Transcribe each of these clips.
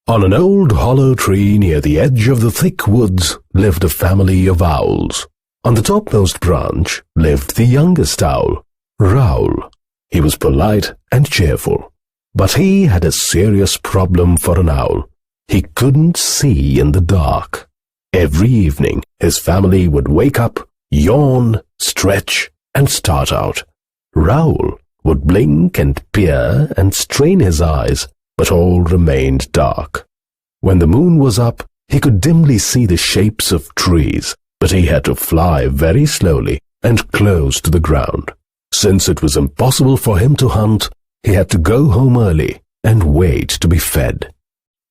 On an old hollow tree near the edge of the thick woods lived a family of owls. On the topmost branch lived the youngest owl, Raoul. He was polite and cheerful, but he had a serious problem for an owl. He couldn't see in the dark. Every evening, his family would wake up, yawn, stretch, and start out. Raoul would blink and peer and strain his eyes, but all remained dark. When the moon was up, he could dimly see the shapes of trees, but he had to fly very slowly and close to the ground. Since it was impossible for him to hunt, he had to go home early and wait to be fed.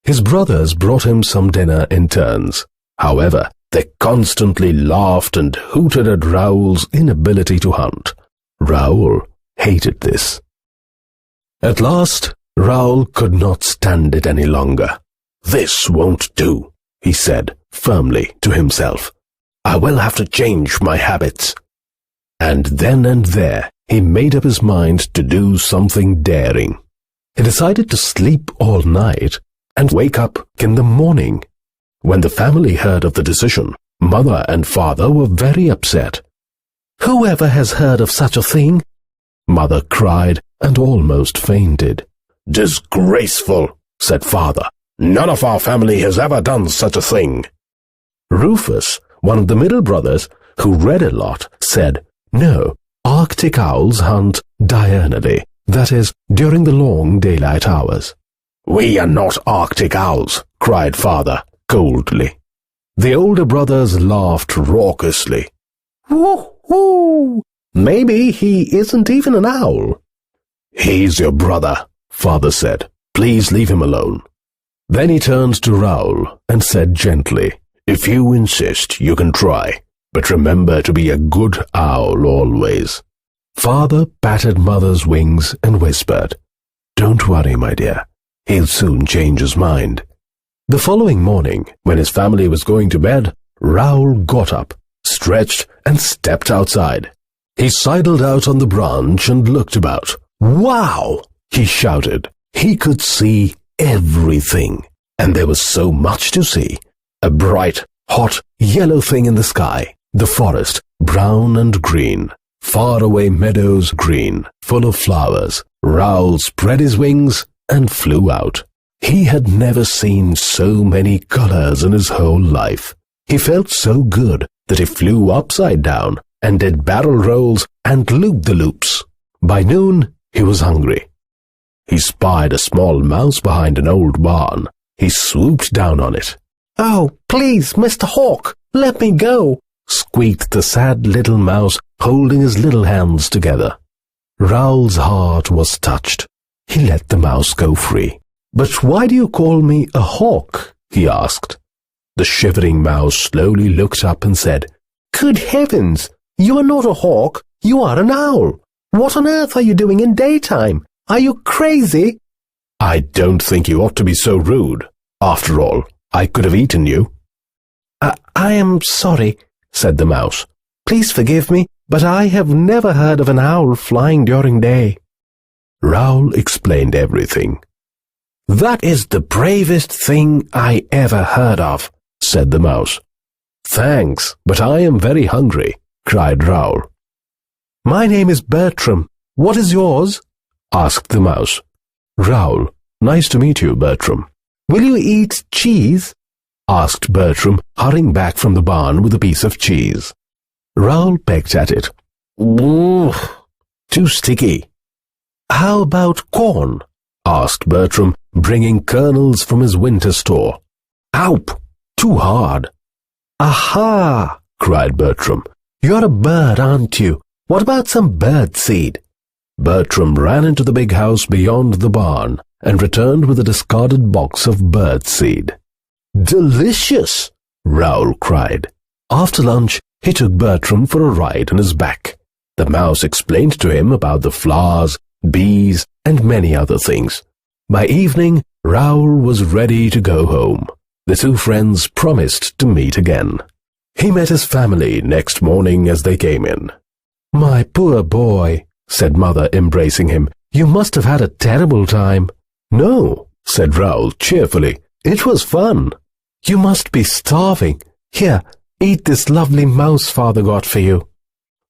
His brothers brought him some dinner in turns. However, they constantly laughed and hooted at Raoul's inability to hunt. Raoul hated this. At last, Raoul could not stand it any longer. "This won't do," he said firmly to himself. "I will have to change my habits." And then and there, he made up his mind to do something daring. He decided to sleep all night and wake up in the morning. When the family heard of the decision, mother and father were very upset. "Whoever has heard of such a thing?" Mother cried and almost fainted. "Disgraceful," said father. "None of our family has ever done such a thing." Rufus, one of the middle brothers, who read a lot, said, "No, Arctic owls hunt diurnally, that is, during the long daylight hours." "We are not Arctic owls," cried father, coldly. The older brothers laughed raucously. "Woo-hoo! Maybe he isn't even an owl." "He's your brother," father said. "Please leave him alone." Then he turned to Raoul and said gently, "If you insist, you can try, but remember to be a good owl always." Father patted mother's wings and whispered, "Don't worry, my dear. He'll soon change his mind." The following morning, when his family was going to bed, Raoul got up, stretched, and stepped outside. He sidled out on the branch and looked about. "Wow!" he shouted. He could see everything, and there was so much to see. A bright, hot, yellow thing in the sky, the forest, brown and green, faraway meadows green, full of flowers. Raoul spread his wings and flew out. He had never seen so many colors in his whole life. He felt so good that he flew upside down and did barrel rolls and loop-the-loops. By noon, he was hungry. He spied a small mouse behind an old barn. He swooped down on it. "Oh, please, Mr. Hawk, let me go," squeaked the sad little mouse, holding his little hands together. Raoul's heart was touched. He let the mouse go free. "But why do you call me a hawk?" he asked. The shivering mouse slowly looked up and said, "Good heavens, you are not a hawk, you are an owl. What on earth are you doing in daytime? Are you crazy?" "I don't think you ought to be so rude. After all, I could have eaten you." I am sorry," said the mouse. "Please forgive me, but I have never heard of an owl flying during day." Raoul explained everything. "That is the bravest thing I ever heard of," said the mouse. "Thanks, but I am very hungry," cried Raoul. "My name is Bertram. What is yours?" asked the mouse. "Raoul, nice to meet you, Bertram." "Will you eat cheese?" asked Bertram, hurrying back from the barn with a piece of cheese. Raoul pecked at it. "Ooh, too sticky." "How about corn?" asked Bertram, bringing kernels from his winter store. "Oup, too hard." "Aha!" cried Bertram. "You're a bird, aren't you? What about some bird seed?" Bertram ran into the big house beyond the barn and returned with a discarded box of bird seed. "Delicious!" Raoul cried. After lunch, he took Bertram for a ride on his back. The mouse explained to him about the flowers, bees, and many other things. By evening, Raoul was ready to go home. The two friends promised to meet again. He met his family next morning as they came in. "My poor boy," said mother, embracing him. "You must have had a terrible time." "No," said Raoul cheerfully. It was fun. You must be starving. Here, eat this lovely mouse father got for you.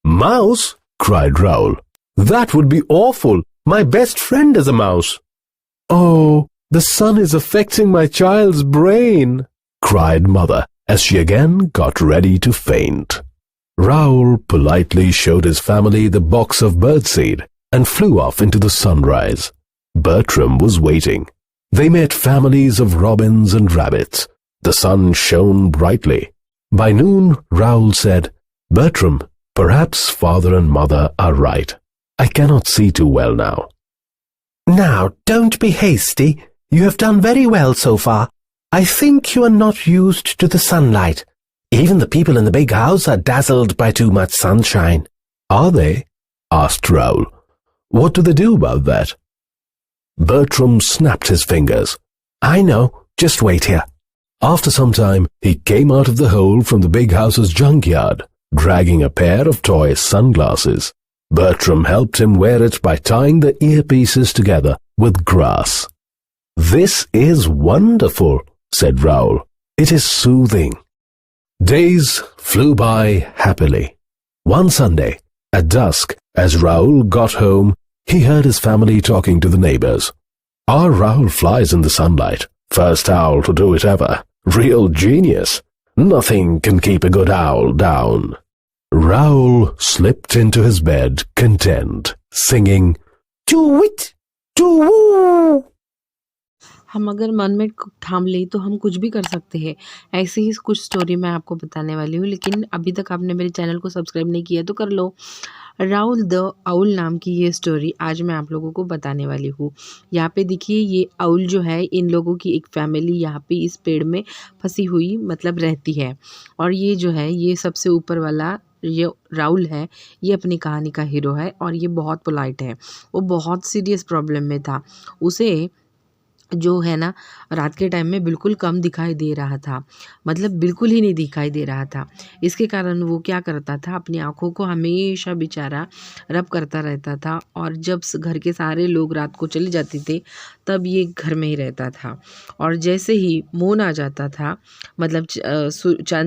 Mouse? Cried Raoul. That would be awful. My best friend is a mouse. Oh, the sun is affecting my child's brain, cried Mother as she again got ready to faint. Raoul politely showed his family the box of birdseed and flew off into the sunrise. Bertram was waiting. They met families of robins and rabbits. The sun shone brightly. By noon, Raoul said, Bertram, perhaps Father and Mother are right. I cannot see too well now. Now, don't be hasty. You have done very well so far. I think you are not used to the sunlight. Even the people in the big house are dazzled by too much sunshine. Are they? Asked Raoul. What do they do about that? Bertram snapped his fingers. I know. Just wait here. After some time, he came out of the hole from the big house's junkyard, dragging a pair of toy sunglasses. Bertram helped him wear it by tying the earpieces together with grass. This is wonderful, said Raoul. It is soothing. Days flew by happily. One Sunday, at dusk, as Raoul got home, he heard his family talking to the neighbors. Our Raoul flies in the sunlight. First owl to do it ever. Real genius. Nothing can keep a good owl down. Raoul slipped into his bed, content, singing, "Choo-wit, choo-woo." हम अगर मन में ठान ले तो हम कुछ भी कर सकते हैं। ऐसे ही कुछ स्टोरी मैं आपको बताने वाली हूँ, लेकिन अभी तक आपने मेरे चैनल को सब्सक्राइब नहीं किया तो कर लो। राउल द आउल नाम की ये स्टोरी आज मैं आप लोगों को बताने वाली हूँ। यहाँ पे देखिए, ये आउल जो है, इन लोगों की एक फैमिली यहाँ पे इस पेड़ में फंसी हुई मतलब रहती है। और ये जो है, ये सबसे ऊपर वाला ये राउल है, ये अपनी कहानी का हीरो है और ये बहुत पोलाइट है। वो बहुत सीरियस प्रॉब्लम में था। उसे जो है ना, रात के टाइम में बिल्कुल कम दिखाई दे रहा था, मतलब बिल्कुल ही नहीं दिखाई दे रहा था। इसके कारण वो क्या करता था, अपनी आँखों को हमेशा बेचारा रब करता रहता था। और जब घर के सारे लोग रात को चले जाते थे तब ये घर में ही रहता था। और जैसे ही मून आ जाता था, मतलब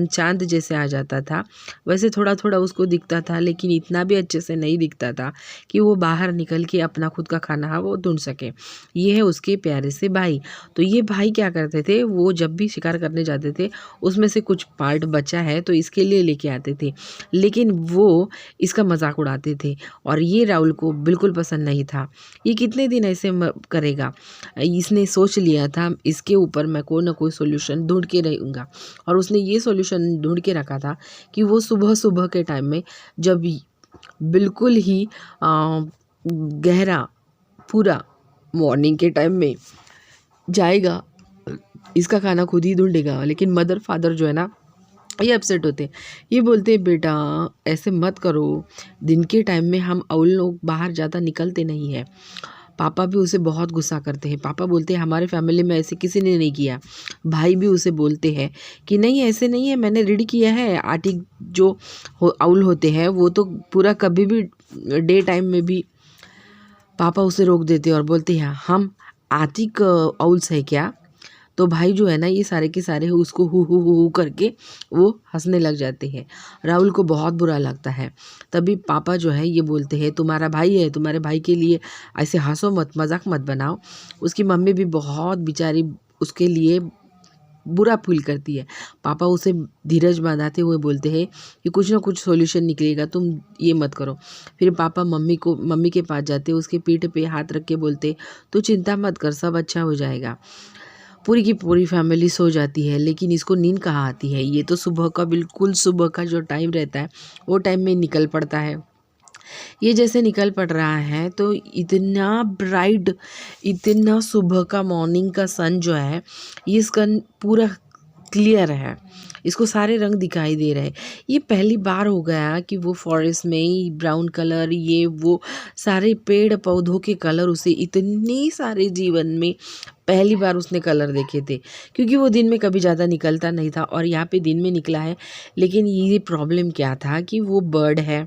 चांद जैसे आ जाता था, वैसे थोड़ा थोड़ा उसको दिखता था, लेकिन इतना भी अच्छे से नहीं दिखता था कि वो बाहर निकल के अपना खुद का खाना है वो ढूंढ सके। ये है उसके प्यारे से भाई। तो ये भाई क्या करते थे, वो जब भी शिकार करने जाते थे उसमें से कुछ पार्ट बचा है तो इसके लिए लेके आते थे, लेकिन वो इसका मजाक उड़ाते थे और ये राहुल को बिल्कुल पसंद नहीं था। ये कितने दिन ऐसे करेगा, इसने सोच लिया था इसके ऊपर मैं कोई ना कोई सोल्यूशन ढूंढ के रहूँगा। और उसने ये सोल्यूशन ढूंढ के रखा था कि वो सुबह सुबह के टाइम में, जब बिल्कुल ही गहरा पूरा मॉर्निंग के टाइम में जाएगा, इसका खाना खुद ही ढूंढेगा। लेकिन मदर फादर जो है ना, ये अपसेट होते, ये बोलते बेटा ऐसे मत करो, दिन के टाइम में हम आउल लोग बाहर ज़्यादा निकलते नहीं है। पापा भी उसे बहुत गुस्सा करते हैं। पापा बोलते हैं हमारे फैमिली में ऐसे किसी ने नहीं किया। भाई भी उसे बोलते हैं कि नहीं ऐसे नहीं है, मैंने रीड किया है, आर्टिक जो आउल होते हैं वो तो पूरा कभी भी डे टाइम में भी। पापा उसे रोक देते और बोलते हैं हम आर्टिक आउल्स है क्या। तो भाई जो है ना, ये सारे के सारे उसको हु करके वो हंसने लग जाते हैं। राहुल को बहुत बुरा लगता है। तभी पापा जो है ये बोलते हैं तुम्हारा भाई है, तुम्हारे भाई के लिए ऐसे हंसो मत, मजाक मत बनाओ। उसकी मम्मी भी बहुत बेचारी उसके लिए बुरा फील करती है। पापा उसे धीरज बांधाते हुए बोलते हैं कि कुछ ना कुछ सॉल्यूशन निकलेगा, तुम ये मत करो। फिर पापा मम्मी के पास जाते, उसके पीठ पे हाथ रख के बोलते तू चिंता मत कर, सब अच्छा हो जाएगा। पूरी की पूरी फैमिली सो जाती है, लेकिन इसको नींद कहाँ आती है। ये तो सुबह का, बिल्कुल सुबह का जो टाइम रहता है वो टाइम में निकल पड़ता है। ये जैसे निकल पड़ रहा है तो इतना ब्राइट, इतना सुबह का मॉर्निंग का सन जो है, ये इसका पूरा क्लियर है, इसको सारे रंग दिखाई दे रहे हैं। ये पहली बार हो गया कि वो फॉरेस्ट में ब्राउन कलर, ये वो सारे पेड़ पौधों के कलर उसे इतने सारे जीवन में पहली बार उसने कलर देखे थे, क्योंकि वो दिन में कभी ज़्यादा निकलता नहीं था और यहाँ पे दिन में निकला है। लेकिन ये प्रॉब्लम क्या था कि वो बर्ड है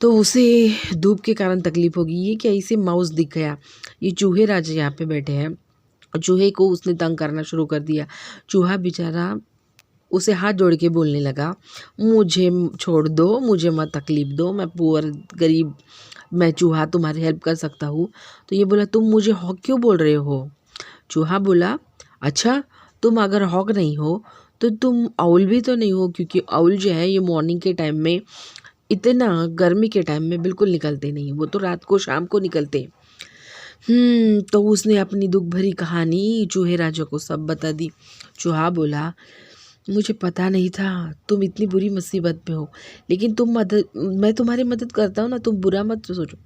तो उसे धूप के कारण तकलीफ होगी। ये क्या, इसे माउस दिख गया। ये चूहे राजा यहाँ पे बैठे हैं चूहे को उसने तंग करना शुरू कर दिया। चूहा बेचारा उसे हाथ जोड़ के बोलने लगा, मुझे छोड़ दो, मुझे मत तकलीफ़ दो, मैं पुअर गरीब, मैं चूहा तुम्हारी हेल्प कर सकता हूँ। तो ये बोला, तुम मुझे हॉक क्यों बोल रहे हो? चूहा बोला, अच्छा तुम अगर हॉक नहीं हो तो तुम आउल भी तो नहीं हो, क्योंकि आउल जो है ये मॉर्निंग के टाइम में, इतना गर्मी के टाइम में बिल्कुल निकलते नहीं, वो तो रात को शाम को निकलते। तो उसने अपनी दुख भरी कहानी चूहे राजा को सब बता दी। चूहा बोला, मुझे पता नहीं था तुम इतनी बुरी मुसीबत में हो, लेकिन मैं तुम्हारी मदद करता हूँ ना, तुम बुरा मत सोचो।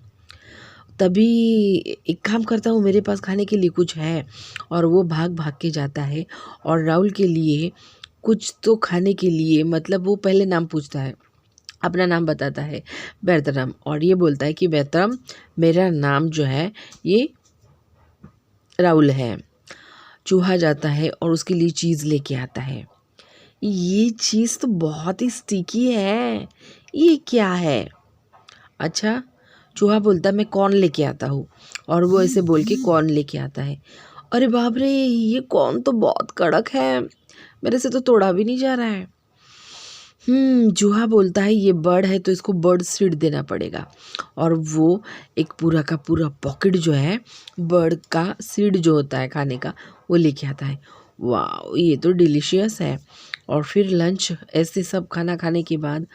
तभी एक काम करता हूँ, मेरे पास खाने के लिए कुछ है। और वो भाग भाग के जाता है और राहुल के लिए कुछ तो खाने के लिए, मतलब वो पहले नाम पूछता है, अपना नाम बताता है, बैरतरम, और ये बोलता है कि बैरतरम मेरा नाम जो है ये राहुल है। चूहा जाता है और उसके लिए चीज़ लेके आता है। ये चीज़ तो बहुत ही स्टिकी है, ये क्या है? अच्छा, चूहा बोलता है मैं कॉर्न लेके आता हूँ, और वो ऐसे बोल के कॉर्न लेके आता है। अरे बाप रे, ये कॉर्न तो बहुत कड़क है, मेरे से तो तोड़ा भी नहीं जा रहा है। चूहा बोलता है ये बर्ड है तो इसको बर्ड सीड देना पड़ेगा, और वो एक पूरा का पूरा पॉकेट जो है बर्ड का सीड जो होता है खाने का, वो लेके आता है। वाह, ये तो डिलीशियस है। और फिर लंच ऐसे सब खाना खाने के बाद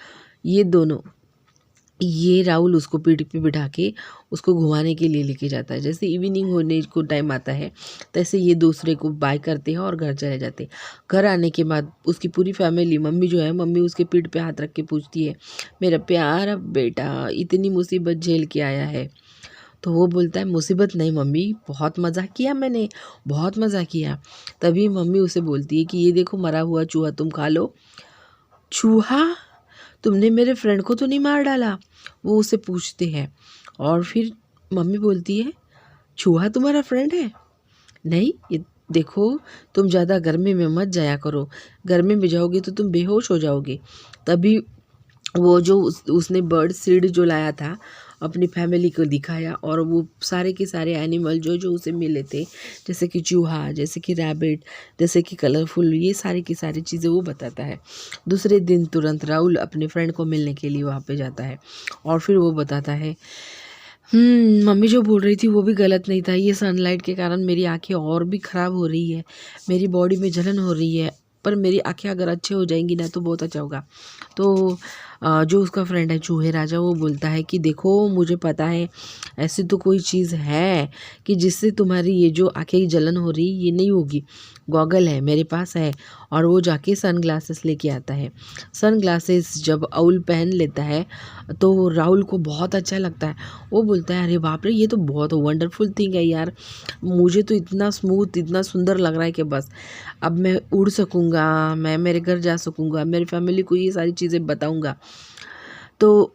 ये राहुल उसको पीठ पे बिठा के उसको घुमाने के लिए लेके जाता है। जैसे इवनिंग होने को टाइम आता है, तैसे ये दूसरे को बाय करते हैं और घर चले जाते हैं। घर आने के बाद उसकी पूरी फैमिली, मम्मी जो है, मम्मी उसके पीठ पे हाथ रख के पूछती है, मेरा प्यारा बेटा इतनी मुसीबत झेल के आया है? तो वो बोलता है, मुसीबत नहीं मम्मी, बहुत मज़ा किया मैंने, बहुत मज़ा किया। तभी मम्मी उसे बोलती है कि ये देखो मरा हुआ चूहा, तुम खा लो। चूहा, तुमने मेरे फ्रेंड को तो नहीं मार डाला? वो उसे पूछते हैं, और फिर मम्मी बोलती है, चूहा तुम्हारा फ्रेंड है? नहीं, ये देखो, तुम ज़्यादा गर्मी में मत जाया करो, गर्मी में जाओगे तो तुम बेहोश हो जाओगे। तभी वो जो उसने बर्ड सीड जो लाया था अपनी फैमिली को दिखाया, और वो सारे के सारे एनिमल जो जो उसे मिले थे, जैसे कि चूहा, जैसे कि रैबिट, जैसे कि कलरफुल, ये सारी की सारी चीज़ें वो बताता है। दूसरे दिन तुरंत राहुल अपने फ्रेंड को मिलने के लिए वहाँ पे जाता है, और फिर वो बताता है, मम्मी जो बोल रही थी वो भी गलत नहीं था, ये सनलाइट के कारण मेरी आंखें और भी ख़राब हो रही है, मेरी बॉडी में जलन हो रही है, पर मेरी आंखें अगर अच्छे हो जाएंगी ना तो बहुत अच्छा होगा। तो जो उसका फ्रेंड है चूहे राजा, वो बोलता है कि देखो, मुझे पता है ऐसी तो कोई चीज़ है कि जिससे तुम्हारी ये जो आंखें की जलन हो रही ये नहीं होगी। गॉगल है मेरे पास है, और वो जाके सन ग्लासेस लेके आता है। सन ग्लासेस जब आउल पहन लेता है तो राहुल को बहुत अच्छा लगता है। वो बोलता है, अरे बाप रे, ये तो बहुत वंडरफुल थिंग है यार, मुझे तो इतना स्मूथ, इतना सुंदर लग रहा है कि बस अब मैं उड़ सकूँगा, मैं मेरे घर जा सकूँगा, मेरी फैमिली को ये सारी चीज़ें बताऊँगा। तो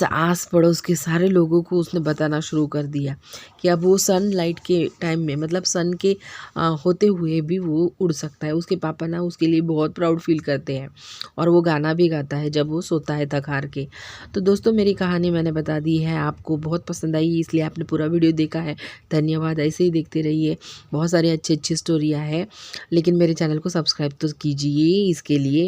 आस पड़ोस के सारे लोगों को उसने बताना शुरू कर दिया कि अब वो सनलाइट के टाइम में, मतलब सन के होते हुए भी वो उड़ सकता है। उसके पापा ना उसके लिए बहुत प्राउड फील करते हैं, और वो गाना भी गाता है जब वो सोता है थक हार के। तो दोस्तों, मेरी कहानी मैंने बता दी है, आपको बहुत पसंद आई इसलिए आपने पूरा वीडियो देखा है, धन्यवाद। ऐसे ही देखते रहिए, बहुत सारी अच्छी अच्छी स्टोरियाँ हैं, लेकिन मेरे चैनल को सब्सक्राइब तो कीजिए इसके लिए।